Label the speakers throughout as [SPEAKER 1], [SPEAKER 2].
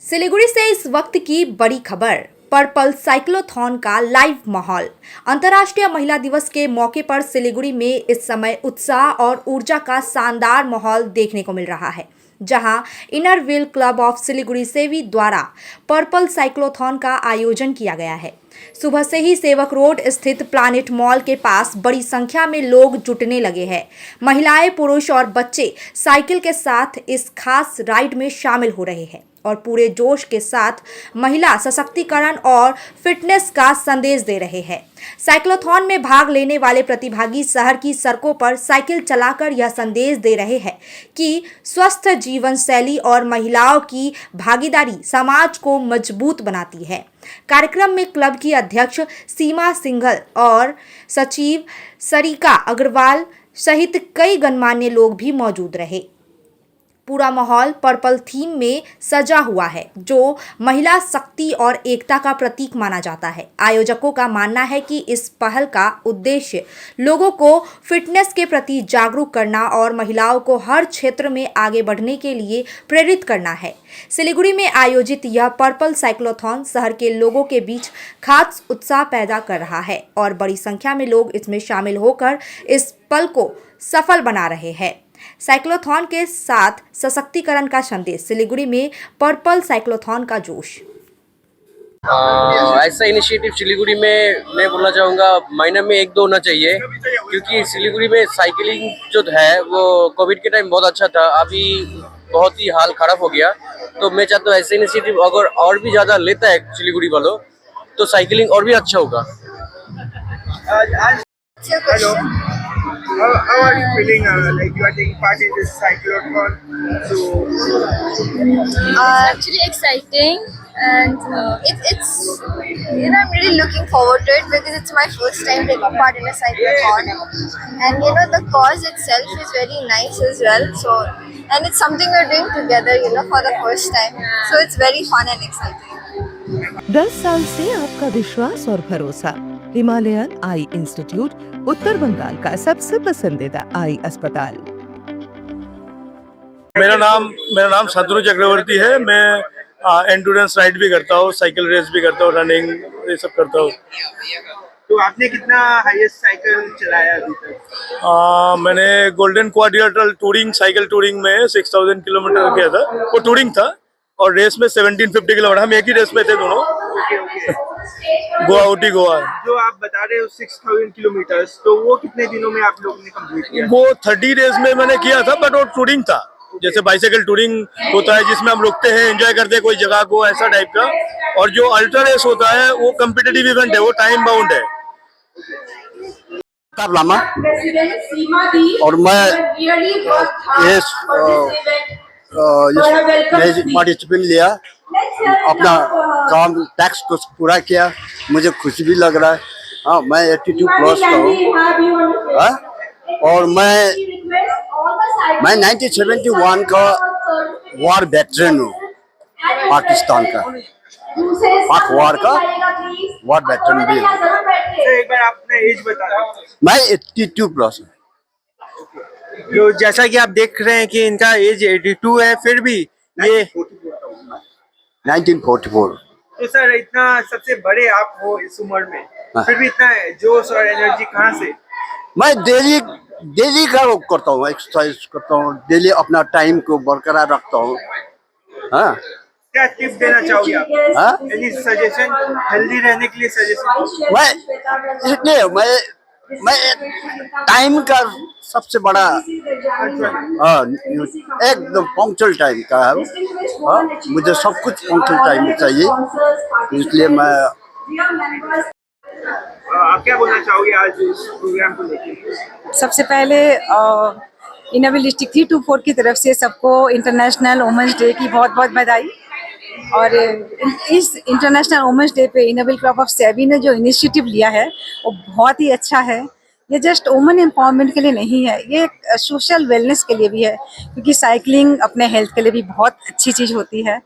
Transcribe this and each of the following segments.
[SPEAKER 1] सिलीगुड़ी से इस वक्त की बड़ी खबर। पर्पल साइक्लोथॉन का लाइव माहौल। अंतर्राष्ट्रीय महिला दिवस के मौके पर सिलीगुड़ी में इस समय उत्साह और ऊर्जा का शानदार माहौल देखने को मिल रहा है, जहां inner wheel club of Siliguri सेवी द्वारा पर्पल साइक्लोथॉन का आयोजन किया गया है। सुबह से ही सेवक रोड स्थित प्लानिट मॉल के पास बड़ी संख्या में लोग जुटने लगे हैं। महिलाएं, पुरुष और बच्चे साइकिल के साथ इस खास राइड में शामिल हो रहे हैं और पूरे जोश के साथ महिला सशक्तिकरण और फिटनेस का संदेश दे रहे हैं। साइक्लोथॉन में भाग लेने वाले प्रतिभागी शहर की सड़कों पर साइकिल चलाकर यह संदेश दे रहे हैं कि स्वस्थ जीवन शैली और महिलाओं की भागीदारी समाज को मजबूत बनाती है। कार्यक्रम में क्लब की अध्यक्ष सीमा सिंघल और सचिव सरिका अग्रवाल सहित कई गणमान्य लोग भी मौजूद रहे। पूरा माहौल पर्पल थीम में सजा हुआ है, जो महिला शक्ति और एकता का प्रतीक माना जाता है। आयोजकों का मानना है कि इस पहल का उद्देश्य लोगों को फिटनेस के प्रति जागरूक करना और महिलाओं को हर क्षेत्र में आगे बढ़ने के लिए प्रेरित करना है। सिलीगुड़ी में आयोजित यह पर्पल साइक्लोथॉन शहर के लोगों के बीच खास उत्साह पैदा कर रहा है और बड़ी संख्या में लोग इसमें शामिल होकर इस पल को सफल बना रहे हैं। साइक्लोथॉन के साथ सशक्तिकरण का संदेश। सिलीगुड़ी में पर्पल साइक्लोथॉन का जोश।
[SPEAKER 2] ऐसा इनिशिएटिव सिलीगुड़ी में मैं बोलना चाहूँगा महीने में 1-2 होना चाहिए, क्योंकि सिलीगुड़ी में साइकिलिंग जो है वो कोविड के टाइम बहुत अच्छा था, अभी बहुत ही हाल खराब हो गया। तो मैं चाहता हूँ ऐसा इनिशिएटिव अगर और भी ज़्यादा लेता है सिलीगुड़ी वालों तो साइकिलिंग और भी अच्छा होगा।
[SPEAKER 3] Hello. How are you feeling? Like you are taking part in this cyclotron? So
[SPEAKER 4] It's actually exciting, and it's I'm really looking forward to it because it's my first time taking part in a cyclotron, and the cause itself is very nice as well. So, and it's something we're doing together, for the first time. So it's very fun and exciting.
[SPEAKER 5] 10 साल से आपका विश्वास और भरोसा। Himalayan आई institute उत्तर बंगाल का सबसे पसंदीदा आई अस्पताल।
[SPEAKER 6] मेरा नाम शत्रुघ्न चक्रवर्ती है। मैं एंडुरेंस राइड भी करता हूँ, साइकिल रेस भी करता हूँ, रनिंग ये सब करता हूँ।
[SPEAKER 3] तो आपने कितना हाईएस्ट साइकिल चलाया अभी तक?
[SPEAKER 6] मैंने golden quadrilateral touring cycle touring में 6000 किलोमीटर किया था। वो टूरिंग था और रेस में 1750 किलोमीटर। हम एक ही रेस में थे दोनों। गोवा ऊटी गोवा।
[SPEAKER 3] जो आप बता रहे हो 6000 किलोमीटर, तो वो कितने दिनों में आप लोगों ने कंप्लीट किया?
[SPEAKER 6] वो 30 डेज में मैंने किया था, बट वो टूरिंग था। जैसे बाइसाइकिल टूरिंग होता है जिसमें हम रुकते हैं, एंजॉय करते हैं कोई जगह को, ऐसा टाइप का। और जो अल्ट्रा रेस होता है वो कम्पिटिटिव इवेंट है, वो टाइम बाउंड है।
[SPEAKER 7] लामा और मैं पार्टिसिपेट लिया, अपना काम टैक्स को पूरा किया, मुझे खुशी भी लग रहा है। हाँ, मैं 82 प्लस का हूँ और मैं 1971 का वॉर वेटरन हूँ, पाकिस्तान का पाक वॉर का वॉर वेटरन भी हूँ।
[SPEAKER 3] एक बार अपना एज बता दो।
[SPEAKER 7] मैं 82 प्लस हूँ।
[SPEAKER 3] तो जैसा कि आप देख रहे हैं कि इनका एज 82 है, फिर भी ये
[SPEAKER 7] 1944।
[SPEAKER 3] तो सर, इतना सबसे बड़े आप हो इस उम्र में, फिर भी इतना जोश और एनर्जी कहाँ से?
[SPEAKER 7] मैं डेली का करता हूँ, एक्सरसाइज करता हूँ, डेली अपना टाइम को बरकरार रखता हूँ। हाँ,
[SPEAKER 3] क्या टिप देना चाहोगे आप?
[SPEAKER 7] हाँ?
[SPEAKER 3] एनी सजेशन हेल्दी रहने के लिए? सजेशन
[SPEAKER 7] मैं टाइम का सबसे बड़ा एकदम पंक्चुअल टाइम का है। मुझे सब कुछ पंक्चुअल टाइम में चाहिए, इसलिए मैं।
[SPEAKER 3] आप क्या बोलना चाहोगे आज इस प्रोग्राम को लेकर?
[SPEAKER 8] सबसे पहले इनर डिस्ट्रिक्ट 324 की तरफ से सबको इंटरनेशनल वुमेन्स डे की बहुत बहुत बधाई। और इस इंटरनेशनल वुमेन्स डे पे इनर क्लब ऑफ सेवी ने जो इनिशिएटिव लिया है वो बहुत ही अच्छा है। ये जस्ट वुमेन एम्पावरमेंट के लिए नहीं है, ये सोशल वेलनेस के लिए भी है, क्योंकि साइकिलिंग अपने हेल्थ के लिए भी बहुत अच्छी चीज़ होती है।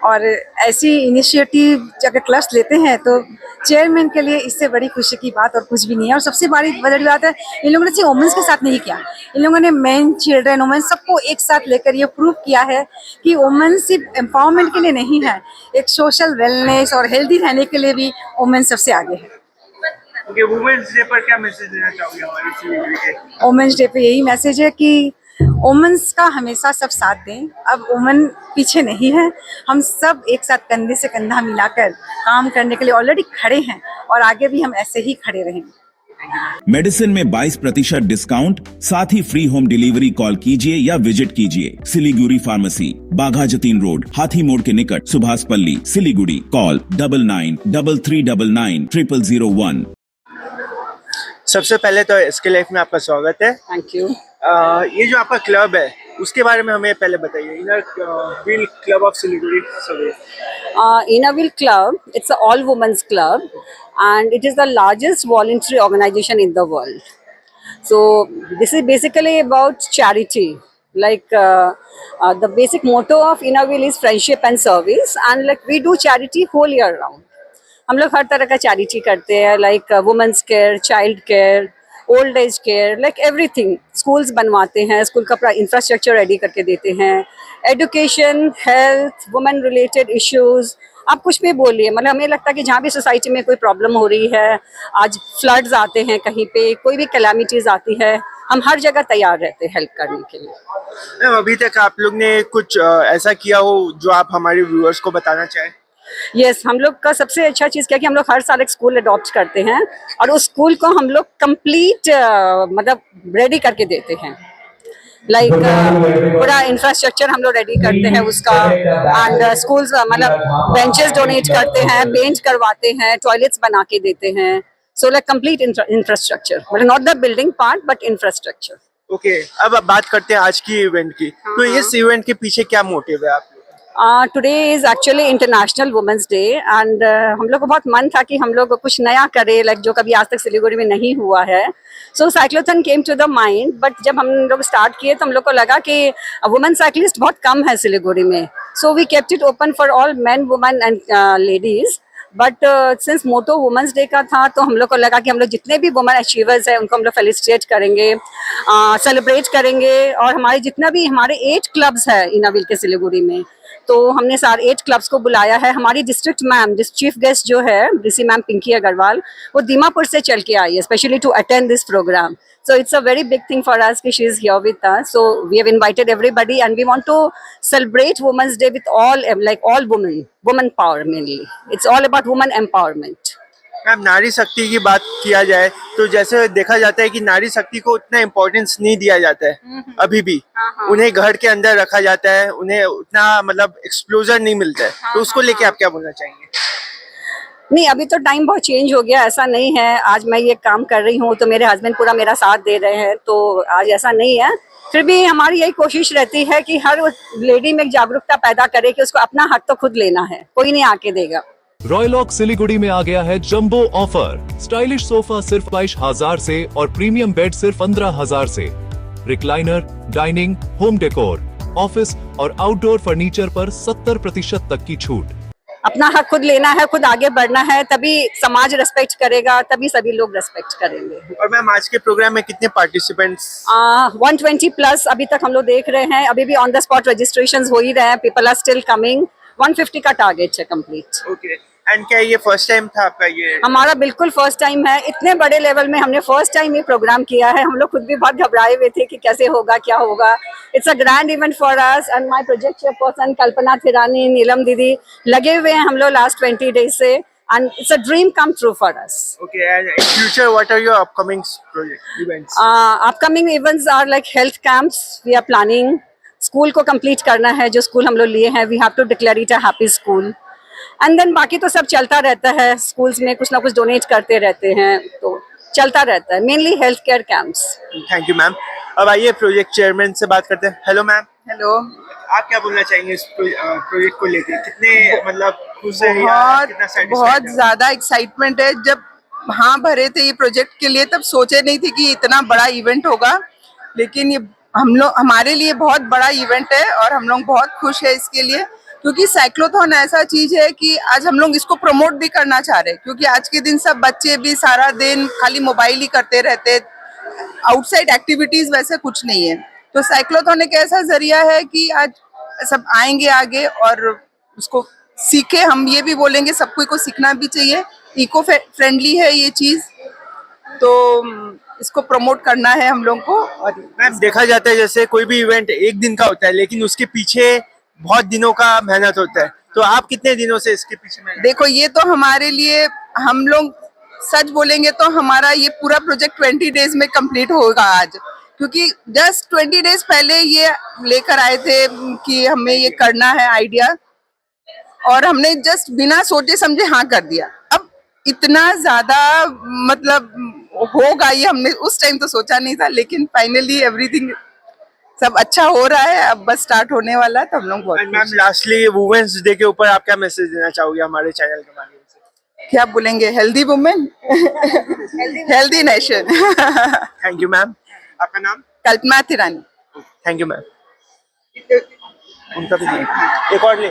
[SPEAKER 8] और ऐसी इनिशिएटिव अगर क्लब्स लेते हैं तो चेयरमैन के लिए इससे बड़ी खुशी की बात और कुछ भी नहीं है। और सबसे बड़ी बात है, इन लोगों ने सिर्फ वुमेन्स के साथ नहीं किया, इन लोगों ने मेन, चिल्ड्रन, वुमेन सबको एक साथ लेकर ये प्रूव किया है कि वुमेन सिर्फ एम्पावरमेंट के लिए नहीं है, एक सोशल वेलनेस और हेल्दी रहने के लिए भी वुमेन सबसे आगे है।
[SPEAKER 3] वुमेन्स डे पर क्या मैसेज देना चाहोगे हमारी सिलीगुड़ी के?
[SPEAKER 8] वुमेन्स डे पे यही मैसेज है कि वुमेन्स का हमेशा सब साथ दें। अब वुमेन पीछे नहीं है, हम सब एक साथ कंधे से कंधा मिलाकर काम करने के लिए ऑलरेडी खड़े हैं और आगे भी हम ऐसे ही खड़े रहेंगे।
[SPEAKER 9] मेडिसिन में 22% डिस्काउंट, साथ ही फ्री होम डिलीवरी। कॉल कीजिए या विजिट कीजिए सिलीगुड़ी फार्मेसी, बाघा जतीन रोड, हाथी मोड़ के निकट, सुभाष पल्ली, सिलीगुड़ी। कॉल 9933990001।
[SPEAKER 3] सबसे पहले तो इसके लाइफ में आपका स्वागत है।
[SPEAKER 8] Thank you.
[SPEAKER 3] ये जो आपका क्लब है उसके बारे में हमें पहले बताइए। Inner wheel club of Siliguri.
[SPEAKER 10] Inner Wheel Club, it's an all women's club and it is the largest voluntary organization in the world. So this is basically about charity. Like the basic motto of Inner Wheel is friendship and service, and like we do charity whole year round. हम लोग हर तरह का charity करते हैं, like women's care, child care, old age care, like everything. Schools बनवाते हैं, school का पूरा इंफ्रास्ट्रक्चर रेडी करके देते हैं, education, health, women related issues, आप कुछ भी बोलिए। मतलब हमें लगता है कि जहाँ भी सोसाइटी में कोई प्रॉब्लम हो रही है, आज फ्लड्स आते हैं, कहीं पे कोई भी कैलामिटीज आती है, हम हर जगह तैयार रहते हैं हेल्प करने के लिए।
[SPEAKER 3] अभी तक आप लोग ने कुछ ऐसा किया हो जो आप हमारे व्यूअर्स को बताना चाहें?
[SPEAKER 10] यस, हम लोग का सबसे अच्छा चीज़ क्या है कि हम लोग हर साल एक स्कूल अडॉप्ट करते हैं और उस स्कूल को हम लोग कंप्लीट मतलब रेडी करके देते हैं। लाइक पूरा इंफ्रास्ट्रक्चर हम लोग रेडी करते हैं उसका, एंड स्कूल्स मतलब बेंचेस डोनेट करते हैं, पेंट करवाते हैं, टॉयलेट्स बना के देते हैं। सो लाइक कंप्लीट इंफ्रास्ट्रक्चर, मतलब not the building part but infrastructure.
[SPEAKER 3] Okay, अब बात करते हैं आज की इवेंट की। तो इस इवेंट के पीछे क्या मोटिव है आप?
[SPEAKER 10] Today is actually international women's day and हम लोग को बहुत मन था कि हम लोग कुछ नया करें, लाइक जो कभी आज तक सिलीगुड़ी में नहीं हुआ है। So cyclothon came to the mind, but जब हम लोग स्टार्ट किए तो हम लोग को लगा कि वुमेन साइकिलिस्ट बहुत कम है सिलीगुड़ी में। So we kept it open for all men, women and ladies. But since motto women's day का था तो हम लोग को लगा कि हम लोग जितने भी वुमेन अचीवर्स हैं उनको हम लोग फेलिसिटेट करेंगे, सेलिब्रेट करेंगे। और हमारे जितना भी हमारे 8 क्लब्स है इनर व्हील के सिलीगुड़ी में, तो हमने सारे 8 क्लब्स को बुलाया है। हमारी डिस्ट्रिक्ट मैम, चीफ गेस्ट जो है डीसी मैम पिंकी अग्रवाल, वो दीमापुर से चल के आई है specially to attend this program. So it's a very big thing for us that she is here with us. So we have invited everybody and we want to celebrate Women's Day with all, like all women, women power mainly. It's all about women empowerment.
[SPEAKER 3] Ma'am, नारी शक्ति की बात किया जाए तो जैसे देखा जाता है कि नारी शक्ति को उतना इम्पोर्टेंस नहीं दिया जाता है अभी भी। उन्हें घर के अंदर रखा जाता है, उन्हें उतना मतलब एक्सप्लोजर नहीं मिलता है। तो उसको लेके आप क्या बोलना चाहेंगे?
[SPEAKER 10] नहीं, अभी तो टाइम बहुत चेंज हो गया, ऐसा नहीं है। आज मैं ये काम कर रही हूँ तो मेरे हस्बैंड पूरा मेरा साथ दे रहे हैं, तो आज ऐसा नहीं है। फिर भी हमारी यही कोशिश रहती है कि हर लेडी में जागरूकता पैदा करे कि उसको अपना हक तो खुद लेना है, कोई नहीं आके देगा।
[SPEAKER 11] रॉयलॉक सिलीगुड़ी में आ गया है जंबो ऑफर। स्टाइलिश सोफा सिर्फ 22,000 से और प्रीमियम बेड सिर्फ 15,000 से। Recliner, dining, home decor, office और आउटडोर फर्नीचर पर 70% तक की छूट।
[SPEAKER 10] अपना हक खुद लेना है, खुद आगे बढ़ना है, तभी समाज रेस्पेक्ट करेगा, तभी सभी लोग रेस्पेक्ट करेंगे।
[SPEAKER 3] और मैम, आज के प्रोग्राम में कितने पार्टिसिपेंट्स?
[SPEAKER 10] 120 प्लस अभी तक हम लोग देख रहे हैं। अभी भी ऑन द स्पॉट रजिस्ट्रेशंस हो ही रहे हैं, पीपल आर स्टिल कमिंग। 150 का टारगेट है कंप्लीट।
[SPEAKER 3] ओके, एंड क्या ये फर्स्ट टाइम था आपका? ये
[SPEAKER 10] हमारा बिल्कुल फर्स्ट टाइम है, इतने बड़े लेवल में हमने फर्स्ट टाइम ये प्रोग्राम किया है। हम लोग खुद भी बहुत घबराए हुए थे कि कैसे होगा, क्या होगा। It's a grand event for us and my project chairperson Kalpana Thirani, Neelam दीदी लगे हुए हैं हम लोग लास्ट 20 डेज से, and it's a dream come true for us.
[SPEAKER 3] Okay, and in future what are your upcoming project events?
[SPEAKER 10] Upcoming events are like health camps we are planning. School को complete करना है, जो school हम लोग लिए हैं, we have to declare it a happy school. And then बाकी तो सब चलता रहता है, स्कूल्स में कुछ ना कुछ डोनेट करते रहते हैं, तो चलता रहता है, mainly health care camps.
[SPEAKER 3] Thank you ma'am. अब आइए प्रोजेक्ट चेयरमैन से बात करते हैं। Hello ma'am.
[SPEAKER 8] हेलो,
[SPEAKER 3] आप क्या बोलना चाहेंगे इस प्रोजेक्ट को लेकर? कितने मतलब खुश है या कितना satisfied
[SPEAKER 12] बहुत
[SPEAKER 3] है?
[SPEAKER 12] ज्यादा एक्साइटमेंट है। जब हाँ भरे थे ये प्रोजेक्ट के लिए, तब सोचे नहीं थे कि इतना बड़ा इवेंट होगा, लेकिन ये हमारे लिए बहुत बड़ा इवेंट है और हम लोग बहुत खुश है इसके लिए, क्योंकि साइक्लोथॉन ऐसा चीज है कि आज हम लोग इसको प्रमोट भी करना चाह रहे हैं, क्योंकि आज के दिन सब बच्चे भी सारा दिन खाली मोबाइल ही करते रहते, आउटसाइड एक्टिविटीज वैसे कुछ नहीं है। तो साइक्लोथॉन एक ऐसा जरिया है कि आज सब आएंगे आगे और उसको सीखे। हम ये भी बोलेंगे सबको को सीखना भी चाहिए, इको फ्रेंडली है ये चीज, तो इसको प्रमोट करना है हम लोग को। और
[SPEAKER 3] मैम देखा जाता है जैसे कोई भी इवेंट एक दिन का होता है, लेकिन उसके पीछे बहुत दिनों का मेहनत होता है, तो आप कितने दिनों से इसके पीछे मेहनत?
[SPEAKER 12] देखो ये तो हमारे लिए, हम लोग सच बोलेंगे तो हमारा ये पूरा प्रोजेक्ट 20 डेज में कंप्लीट होगा आज, क्योंकि जस्ट 20 डेज पहले ये लेकर आए थे कि हमें ये करना है आइडिया, और हमने जस्ट बिना सोचे समझे हाँ कर दिया। अब इतना ज्यादा मतलब होगा ये हमने उस टाइम तो सोचा नहीं था, लेकिन फाइनली एवरीथिंग सब अच्छा हो रहा है, अब बस स्टार्ट होने वाला है, तो हम लोग बहुत
[SPEAKER 3] मैम लास्टली वुमेन्स डे के ऊपर आप क्या मैसेज देना चाहोगे हमारे चैनल के माध्यम से?
[SPEAKER 12] क्या बोलेंगे? Healthy women healthy nation.
[SPEAKER 3] Thank you ma'am. आपका नाम?
[SPEAKER 12] Kalpana Tirani.
[SPEAKER 3] Thank you ma'am. उनका भी एक और ले।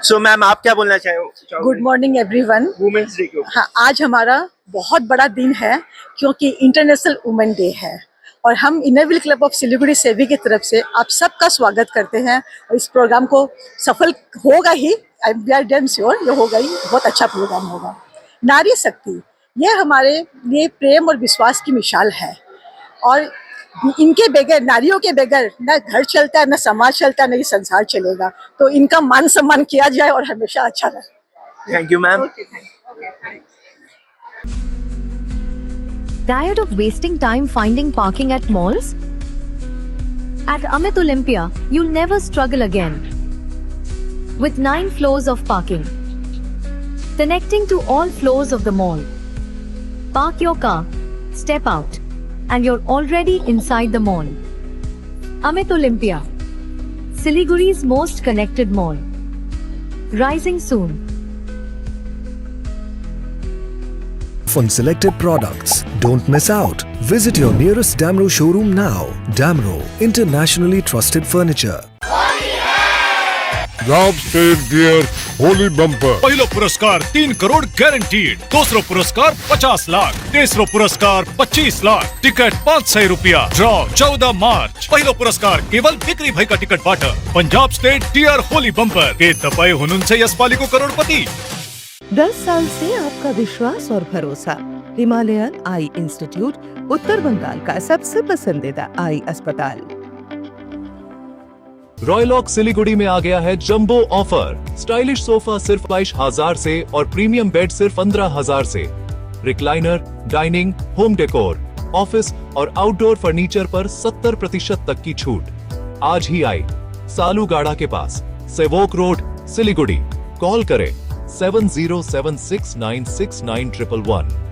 [SPEAKER 3] सो मैम आप क्या बोलना चाहोगे?
[SPEAKER 8] Good morning everyone.
[SPEAKER 3] Women's day के ऊपर।
[SPEAKER 8] हाँ, आज हमारा बहुत बड़ा दिन है क्योंकि इंटरनेशनल वुमेन डे है, और हम इनरव्हील क्लब ऑफ सिलीगुड़ी सेवी की तरफ से आप सबका स्वागत करते हैं, और इस प्रोग्राम को सफल होगा ही, वी आर डैम श्योर ये होगा ही, बहुत अच्छा प्रोग्राम होगा। नारी शक्ति ये हमारे लिए प्रेम और विश्वास की मिसाल है, और इनके बगैर, नारियों के बगैर न घर चलता है, न समाज चलता है, न ये संसार चलेगा। तो इनका मान सम्मान किया जाए और हमेशा अच्छा रहे।
[SPEAKER 3] Thank you ma'am.
[SPEAKER 13] Tired of wasting time finding parking at malls? At Amit Olympia, you'll never struggle again. With 9 floors of parking, connecting to all floors of the mall. Park your car, step out, and you're already inside the mall. Amit Olympia, Siliguri's most connected mall. Rising soon.
[SPEAKER 14] On selected products. Don't miss out. Visit your nearest Damro showroom now. Damro, internationally trusted furniture.
[SPEAKER 11] Punjab state gear Holi bumper. पहला पुरस्कार 3 crore guaranteed, दूसरा पुरस्कार 50 लाख, तीसरा पुरस्कार 25 lakh, ticket 500 रुपया। Draw 14 मार्च। पहला पुरस्कार केवल बिक्री भाई का टिकट बाटा। Punjab state dear Holi bumper के दबाए हुनुन से यशपाली को करोड़पति।
[SPEAKER 5] 10 साल से आपका विश्वास और भरोसा। हिमालयन आई इंस्टीट्यूट, उत्तर बंगाल का सबसे पसंदीदा आई अस्पताल।
[SPEAKER 11] रॉयलॉक सिलीगुड़ी में आ गया है जंबो ऑफर। स्टाइलिश सोफा सिर्फ 22,000 से और प्रीमियम बेड सिर्फ 15,000 से। Recliner, dining, home decor, office और आउटडोर फर्नीचर पर 70% तक की छूट। आज ही आई सालूगाड़ा के पास, सेवोक रोड, सिलीगुड़ी। कॉल करें 7076969111।